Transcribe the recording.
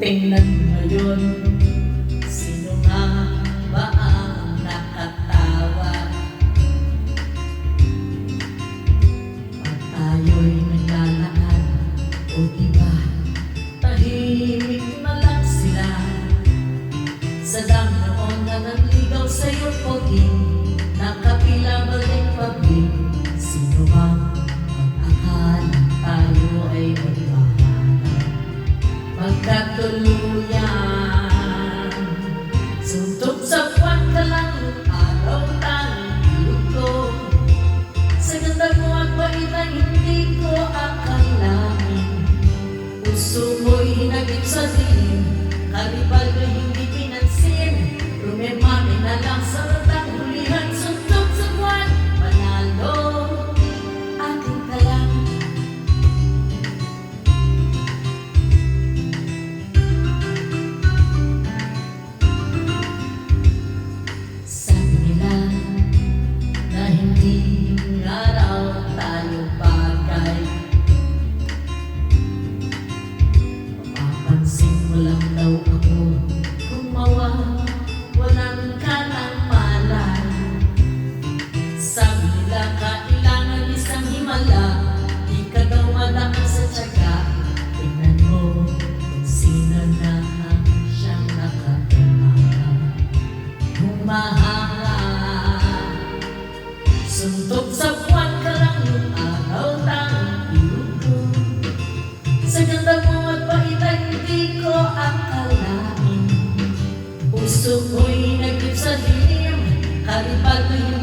Tingnan ngayon, sino nga ba ang nakatawa? Pag tayo'y naglalakad, o diba, tahimik na lang sila. Sa dami noon na nanligaw sa'yo, poging nakapila balik pablik. Sino bang mag-akala tayo ay magmahalan, magkatuluyan? Suntok sa buwan ka lang ng araw, tanging ilog ko. Sa ganda mo at bait na hindi ko akalain. Puso mo'y hinagip sa dilim, karibal na hindi pinansin. Rumemami na lang sa ratang hulihan. Suntok sa buwan, manalo aking talang. Sabi nila na hindi nga raw tayo bagay. Mapapansin mo lang daw ako kung mawawalan ka ng malay. Sabi nila kailangan isang himala, di ka daw malakas sa tiyaga. Tingnan mo kung sino na ang siyang nakatama. Humahanga, suntok sa buwan ka lang yung araw, tanging ilog ko. Sa ganda mo at bait ay hindi ko akalain. Puso ko'y nagip sa dilim, karibal na